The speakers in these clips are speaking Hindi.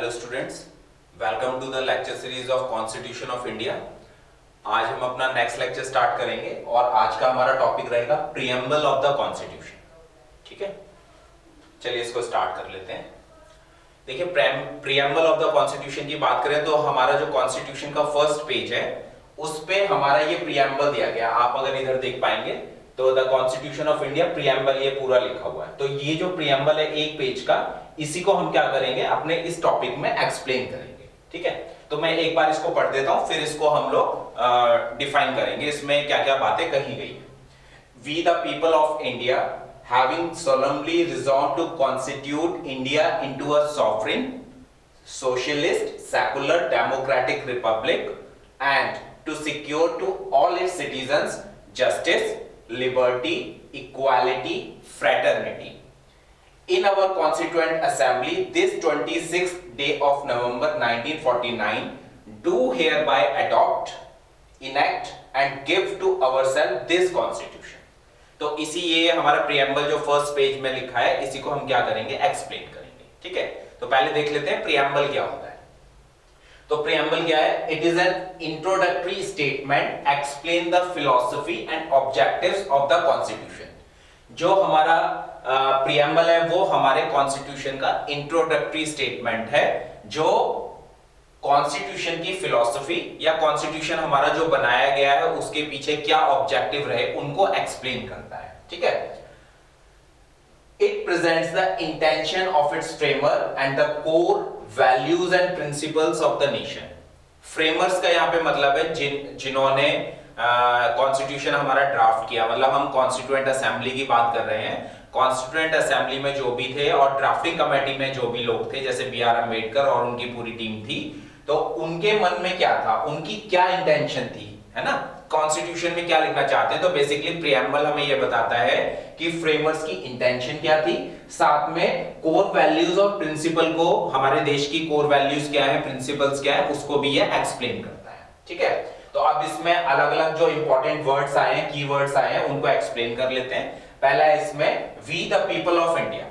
Hello students, welcome to the lecture series of constitution of India. आज हम अपना नेक्स्ट लेक्चर स्टार्ट करेंगे और आज का हमारा टॉपिक रहेगा प्रीएम्बल ऑफ द कॉन्स्टिट्यूशन। ठीक है, चलिए इसको स्टार्ट कर लेते हैं। देखिए, प्रीएम्बल ऑफ द कॉन्स्टिट्यूशन की बात करें तो हमारा जो कॉन्स्टिट्यूशन का फर्स्ट पेज है उस पे हमारा ये प्रीएम्बल दिया गया। आप अगर इधर देख पाएंगे तो the constitution of India preamble ये पूरा लिखा हुआ है। तो ये जो प्रीएम्बल है एक पेज का, इसी को हम क्या करेंगे अपने इस टॉपिक में एक्सप्लेन करेंगे। ठीक है, तो मैं एक बार इसको पढ़ देता हूं, फिर इसको हम लोग डिफाइन करेंगे इसमें क्या क्या बातें कही गई है। We the people of India having solemnly resolved to constitute India into a sovereign, socialist, secular, democratic republic and to secure to all its citizens justice, liberty, equality, fraternity. In our Constituent Assembly, this 26th day of November 1949, do hereby adopt, enact and give to ourselves this Constitution. तो इसी ये हमारा प्रीएम्बल जो फर्स्ट पेज में लिखा है, इसी को हम क्या करेंगे एक्सप्लेन करेंगे। ठीक है, तो पहले देख लेते हैं प्रीएम्बल क्या होता है। तो प्रीएम्बल क्या है? It is an introductory statement explain the philosophy and objectives of the constitution. जो हमारा प्रीएम्बल है वो हमारे कॉन्स्टिट्यूशन का इंट्रोडक्टरी स्टेटमेंट है, जो कॉन्स्टिट्यूशन की फिलॉसफी या कॉन्स्टिट्यूशन हमारा जो बनाया गया है उसके पीछे क्या ऑब्जेक्टिव रहे उनको एक्सप्लेन करता है। ठीक है, it presents the intention of its framer and the core values and principles of the nation. Framers का यहाँ पे मतलब है जिन्होंने कॉन्स्टिट्यूशन हमारा ड्राफ्ट किया, मतलब हम कॉन्स्टिट्यूएंट असेंबली की बात कर रहे हैं। कॉन्स्टिट्यूएंट असेंबली में जो भी थे और ड्राफ्टिंग कमेटी में जो भी लोग थे, जैसे बी आर अम्बेडकर और उनकी पूरी टीम थी, तो उनके मन में क्या था, उनकी क्या इंटेंशन थी, है ना, कॉन्स्टिट्यूशन में क्या लिखना चाहते हैं। तो बेसिकली प्रीएम्बल हमें यह बताता है कि फ्रेमर्स की इंटेंशन क्या थी, साथ में कोर वैल्यूज और प्रिंसिपल को, हमारे देश की कोर वैल्यूज क्या है, प्रिंसिपल्स क्या है, उसको भी यह एक्सप्लेन करता है। ठीक है, तो अब इसमें अलग अलग जो इंपॉर्टेंट वर्ड्स आए हैं, कीवर्ड्स आए हैं, उनको एक्सप्लेन कर लेते हैं। पहला है इसमें we the people of India.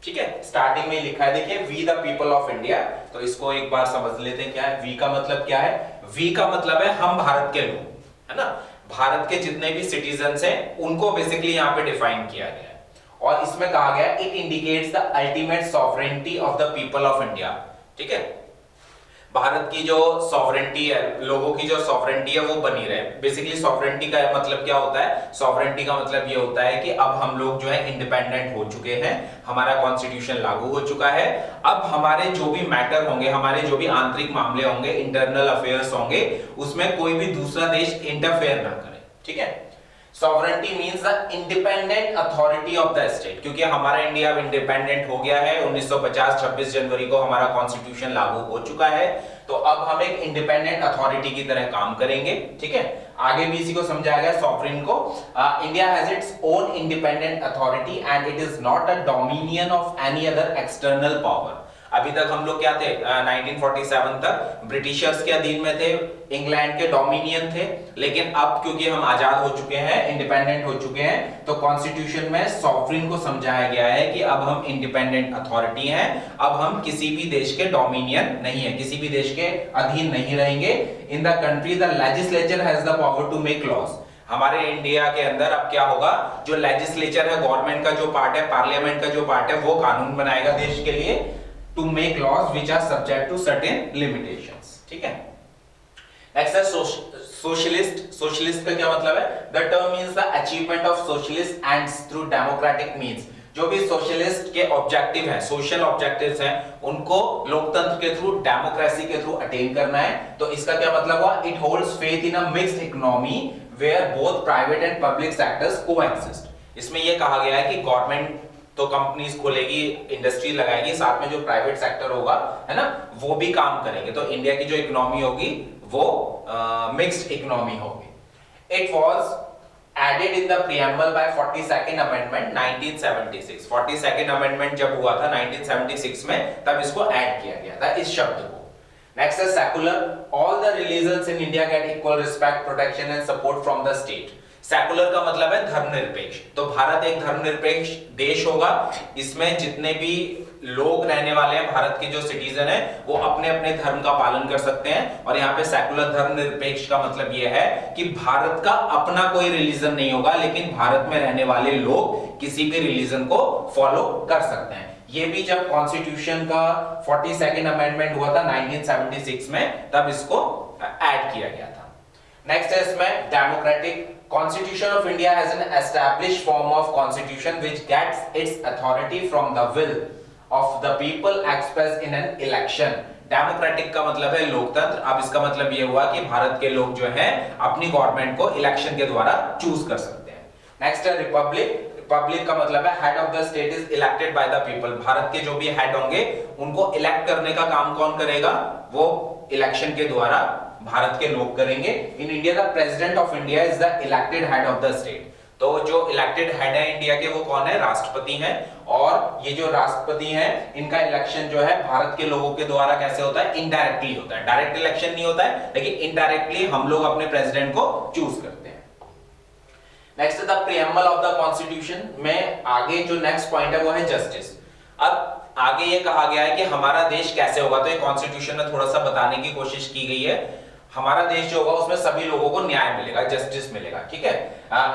ठीक है, स्टार्टिंग में लिखा है, देखिए we the people of India. तो इसको एक बार समझ लेते हैं क्या है वी का मतलब क्या है। वी का मतलब है हम भारत के लोग, है ना, भारत के जितने भी सिटीजन्स हैं उनको बेसिकली यहाँ पे डिफाइन किया गया है। और इसमें कहा गया it indicates the ultimate sovereignty of the people of India. ठीक है, भारत की जो सॉवरेनिटी है, लोगों की जो सॉवरेनिटी है वो बनी रहे। बेसिकली सॉवरेनिटी का मतलब क्या होता है? सॉवरेनिटी का मतलब ये होता है कि अब हम लोग जो है इंडिपेंडेंट हो चुके हैं, हमारा कॉन्स्टिट्यूशन लागू हो चुका है। अब हमारे जो भी मैटर होंगे, हमारे जो भी आंतरिक मामले होंगे, इंटरनल अफेयर्स होंगे, उसमें कोई भी दूसरा देश इंटरफेयर ना करे। ठीक है, sovereignty means the independent authority of the state. क्योंकि हमारा इंडिया अब इंडिपेंडेंट हो गया है, 1950 26 जनवरी को हमारा कॉन्स्टिट्यूशन लागू हो चुका है, तो अब हम एक इंडिपेंडेंट अथॉरिटी की तरह काम करेंगे। ठीक है, आगे भी इसी को समझाया गया सॉवरेन को। India has its own independent authority and it is not a dominion of any other external power. अभी तक हम लोग क्या थे, 1947 तक ब्रिटिशर्स के अधीन में थे, इंग्लैंड के डोमिनियन थे। लेकिन अब क्योंकि हम आजाद हो चुके हैं, इंडिपेंडेंट हो चुके हैं, तो कॉन्स्टिट्यूशन में सॉवरेन को समझाया गया है कि अब हम इंडिपेंडेंट अथॉरिटी हैं, अब हम किसी भी देश के डोमिनियन नहीं है, किसी भी देश के अधीन नहीं रहेंगे। In the country the legislature has the power to make laws. हमारे इंडिया के अंदर अब क्या होगा, जो लेजिस्लेचर है, गवर्नमेंट का जो पार्ट है, पार्लियामेंट का जो पार्ट है, वो कानून बनाएगा देश के लिए, to make laws which are subject to certain limitations। ठीक है, next है socialist। socialist का क्या मतलब है? the term means the achievement of socialist and through democratic means। जो भी सोशलिस्ट के ऑब्जेक्टिव हैं, सोशल ऑब्जेक्टिव्स हैं, उनको लोकतंत्र के थ्रू, डेमोक्रेसी के थ्रू अटेन करना है। तो इसका क्या मतलब हुआ? It holds faith in a mixed economy where both private and public sectors coexist. इसमें यह कहा गया है कि गवर्नमेंट तो कंपनीज खोलेगी, इंडस्ट्री लगाएगी, साथ में जो प्राइवेट सेक्टर होगा, है ना, वो भी काम करेंगे। तो इंडिया की जो इकोनॉमी होगी वो मिक्स्ड इकोनॉमी होगी। It was added in the preamble by 42nd amendment 1976। 42nd amendment जब हुआ था 1976 में, तब इसको ऐड किया गया था, इस शब्द को। नेक्स्ट है secular. All the religions in India get equal respect, protection and support from the state. Secular का मतलब है धर्मनिरपेक्ष। तो भारत एक धर्मनिरपेक्ष देश होगा, इसमें जितने भी लोग रहने वाले हैं, भारत के जो सिटीजन हैं वो अपने अपने धर्म का पालन कर सकते हैं। और यहाँ पे सेकुलर धर्म निरपेक्ष का मतलब ये है कि भारत का अपना कोई रिलीजन नहीं होगा, लेकिन भारत में रहने वाले लोग किसी भी रिलीजन को फॉलो कर सकते हैं। ये भी जब कॉन्स्टिट्यूशन का 42nd अमेंडमेंट हुआ था 1976 में, तब इसको ऐड किया गया था। नेक्स्ट है इसमें democratic. Constitution of India has an established form of constitution which gets its authority from the will of the people expressed in an election. Democratic का मतलब है लोकतंत्र। अब इसका मतलब ये हुआ कि भारत के लोग जो हैं अपनी गवर्नमेंट को इलेक्शन के द्वारा चूज कर सकते हैं। नेक्स्ट है रिपब्लिक। रिपब्लिक का मतलब है head of the state is elected by the people. Bharat के जो भी हेड होंगे उनको इलेक्ट करने का काम कौन करेगा? वो इलेक्शन के द्वारा भारत के लोग करेंगे। In India the president of India is the elected head of the state. तो जो इलेक्टेड हेड है इंडिया के वो कौन है? राष्ट्रपति हैं। और ये जो राष्ट्रपति हैं इनका इलेक्शन जो है भारत के लोगों के द्वारा कैसे होता है? इनडायरेक्टली होता है। डायरेक्ट इलेक्शन नहीं होता है, लेकिन इनडायरेक्टली हम लोग अपने प्रेसिडेंट को चूज करते हैं। Next the preamble of the constitution में आगे जो नेक्स्ट पॉइंट है वो है जस्टिस। अब आगे ये कहा गया है कि हमारा देश कैसे होगा, तो ये कॉन्स्टिट्यूशन में थोड़ा सा बताने की कोशिश की गई है। हमारा देश जो होगा उसमें सभी लोगों को न्याय मिलेगा, जस्टिस मिलेगा, ठीक है।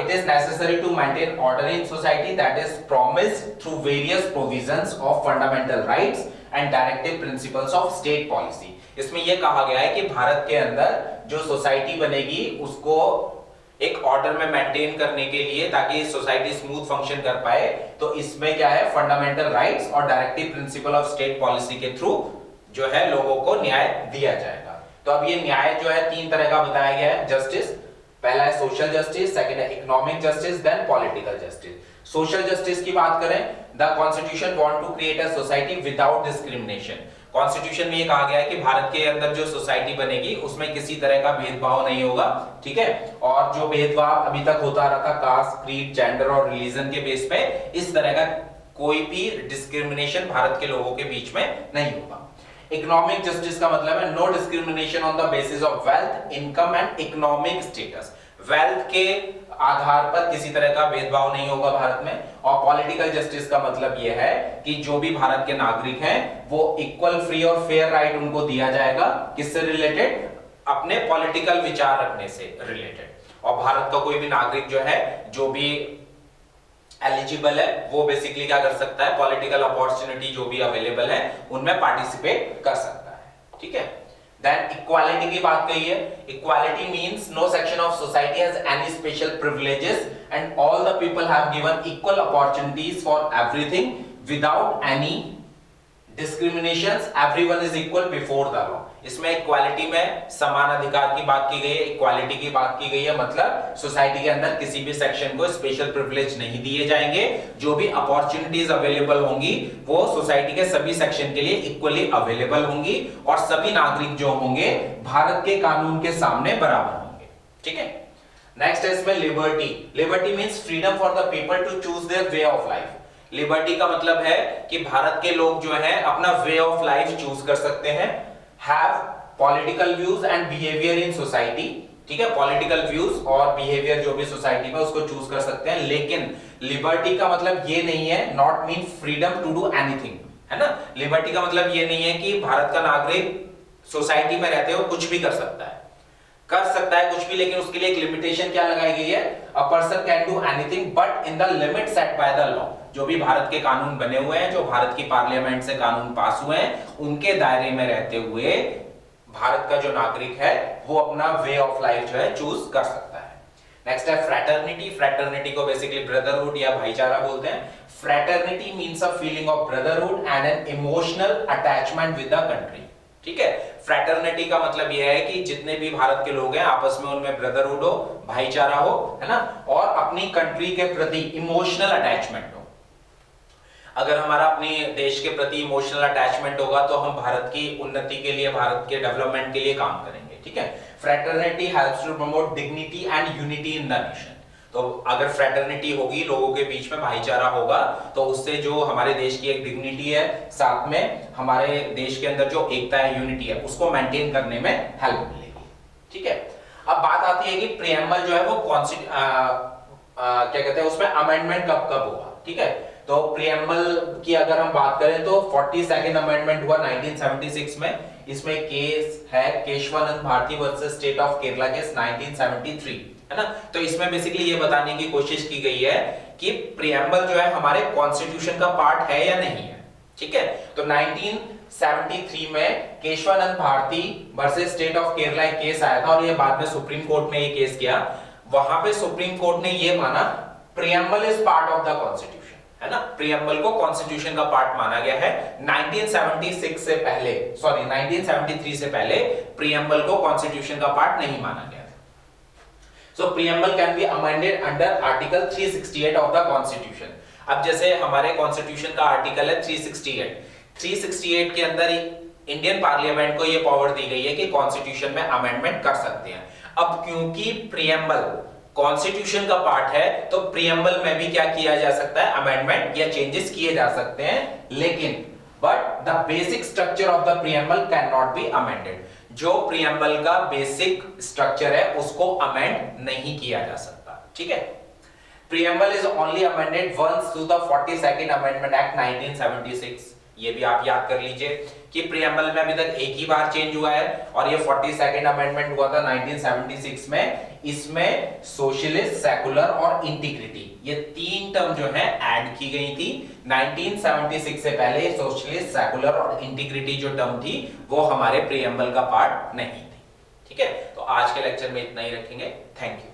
It is necessary to maintain order in society that is promised through various provisions of fundamental rights and directive principles of state policy. इसमें यह कहा गया है कि भारत के अंदर जो सोसाइटी बनेगी उसको एक ऑर्डर में मेंटेन करने के लिए, ताकि सोसाइटी स्मूथ फंक्शन कर पाए, तो इसमें क्या है? फंडामेंटल राइट्स और directive principle of state policy के थ्रू जो है लोगों को न्याय दिया जाएगा। तो अब ये न्याय जो है 3 तरह का बताया गया है जस्टिस। पहला है सोशल जस्टिस, सेकंड है economic justice, then political justice. Social justice की बात करें, the constitution want to create a society without discrimination. Constitution में ये कहा गया है कि भारत के अंदर जो सोसाइटी बनेगी उसमें किसी तरह का भेदभाव नहीं होगा, ठीक है। और जो भेदभाव अभी तक होता रहा था कास्ट, क्रीड, जेंडर और रिलीजन के बेस पे, इस तरह का कोई भी डिस्क्रिमिनेशन भारत के लोगों के बीच में नहीं होगा। इकोनॉमिक जस्टिस का मतलब है no discrimination on the basis of wealth, income and economic status. Wealth के आधार पर किसी तरह का भेदभाव नहीं होगा भारत में। और पॉलिटिकल जस्टिस का मतलब यह है कि जो भी भारत के नागरिक हैं वो इक्वल, फ्री और फेयर राइट उनको दिया जाएगा। किससे रिलेटेड? अपने पॉलिटिकल विचार रखने से रिलेटेड। और भारत का कोई भी नागरिक जो है, जो भी एलिजिबल है, वो बेसिकली क्या कर सकता है? पॉलिटिकल अपॉर्चुनिटी जो भी अवेलेबल है उनमें पार्टिसिपेट कर सकता है, ठीक है। देन इक्वालिटी की बात कही है। Equality means no section of society has any special privileges and all the people have given equal opportunities for everything without any discriminations, everyone is equal before the law. इसमें इक्वालिटी में समान अधिकार की बात की गई है, इक्वालिटी की बात की गई है, मतलब सोसाइटी के अंदर किसी भी सेक्शन को स्पेशल प्रिविलेज नहीं दिए जाएंगे। जो भी अपॉर्चुनिटीज अवेलेबल होंगी वो सोसाइटी के सभी सेक्शन के लिए इक्वली अवेलेबल होंगी और सभी नागरिक जो होंगे भारत के कानून के सामने बराबर होंगे, ठीक है। नेक्स्ट है इसमें liberty. Liberty means freedom for the people to choose their way of life. Liberty का मतलब है कि भारत के लोग जो हैं अपना वे ऑफ लाइफ चूज कर सकते हैं। Have political views and behaviour in society, ठीक है। पॉलिटिकल व्यूज और बिहेवियर जो भी सोसाइटी में उसको चूज कर सकते हैं। लेकिन लिबर्टी का मतलब ये नहीं है, not mean freedom to do anything, है ना। लिबर्टी का मतलब ये नहीं है कि भारत का नागरिक सोसाइटी में रहते हुए कुछ भी कर सकता है कुछ भी, लेकिन उसके लिए एक लिमिटेशन क्या लगाई गई है? A person can do anything but in the limit set by the law. जो भी भारत के कानून बने हुए हैं, जो भारत की पार्लियामेंट से कानून पास हुए हैं, उनके दायरे में रहते हुए भारत का जो नागरिक है वो अपना वे ऑफ लाइफ जो है चूज कर सकता है। नेक्स्ट है फ्रैटर्निटी। फ्रैटर्निटी को बेसिकली ब्रदरहुड या भाईचारा बोलते हैं। Fraternity means a feeling of brotherhood and an emotional attachment with the country, ठीक है। फ्रैटर्निटी का मतलब यह है कि जितने भी भारत के लोग हैं आपस में उनमें ब्रदरहुड हो, भाईचारा हो, है ना, और अपनी कंट्री के प्रति इमोशनल अटैचमेंट हो। अगर हमारा अपने देश के प्रति इमोशनल अटैचमेंट होगा तो हम भारत की उन्नति के लिए, भारत के डेवलपमेंट के लिए काम करेंगे, ठीक है। Fraternity helps to promote dignity and unity in the nation. तो अगर फ्रैटर्निटी होगी, लोगों के बीच में भाईचारा होगा, तो उससे जो हमारे देश की एक डिग्निटी है, साथ में हमारे देश के अंदर जो एकता है, यूनिटी है, उसको मेंटेन करने में हेल्प मिलेगी, ठीक है। अब बात आती है कि प्रीएम्बल जो है वो क्या कहते हैं, उसमें अमेंडमेंट कब कब होगा, ठीक है। तो प्रियम्बल की अगर हम बात करें तो 42nd अमेंडमेंट हुआ 1976 में। इसमें केस है Keshavananda Bharati versus state of Kerala case 1973, है ना। तो इसमें बेसिकली ये बताने की कोशिश की गई है कि प्रियम्बल जो है हमारे कॉन्स्टिट्यूशन का पार्ट है या नहीं है, ठीक है। तो 1973 में Keshavananda Bharati versus state of Kerala एक केस आया था और ये बाद में सुप्रीम कोर्ट में ये केस किया। वहां पे सुप्रीम कोर्ट ने ये माना preamble is part of the constitution, है ना। प्रियम्बल को कॉन्स्टिट्यूशन का पार्ट माना गया है। 1976 से पहले, सॉरी 1973 से पहले प्रियम्बल को कॉन्स्टिट्यूशन का पार्ट नहीं माना गया। So preamble can be amended under Article 368 of the Constitution. अब जैसे हमारे कॉन्स्टिट्यूशन का आर्टिकल है 368 के अंदर इंडियन पार्लियामेंट को ये पावर दी गई है कि कॉन्स्टिट्यूशन में अमेंडमेंट कर सकते हैं। अब क्योंकि प्रियम्बल कॉन्स्टिट्यूशन का पार्ट है तो प्रियम्बल में भी क्या किया जा सकता है, अमेंडमेंट या चेंजेस किए जा सकते हैं, लेकिन but the basic structure of the preamble can not be amended. जो प्रियम्बल का बेसिक स्ट्रक्चर है उसको अमेंड नहीं किया जा सकता, ठीक है। Preamble is only amended once through the 42nd amendment act 1976। ये भी आप याद कर लीजिए कि प्रियम्बल में अभी तक एक ही बार चेंज हुआ है और ये 42nd अमेंडमेंट हुआ था 1976 में। इसमें सोशलिस्ट, सेकुलर और इंटीग्रिटी ये तीन टर्म जो है ऐड की गई थी। 1976 से पहले सोशलिस्ट, सेकुलर और इंटीग्रिटी जो टर्म थी वो हमारे प्रियम्बल का पार्ट नहीं थी, ठीक है। तो आज के लेक्चर में इतना ही रखेंगे। Thank you.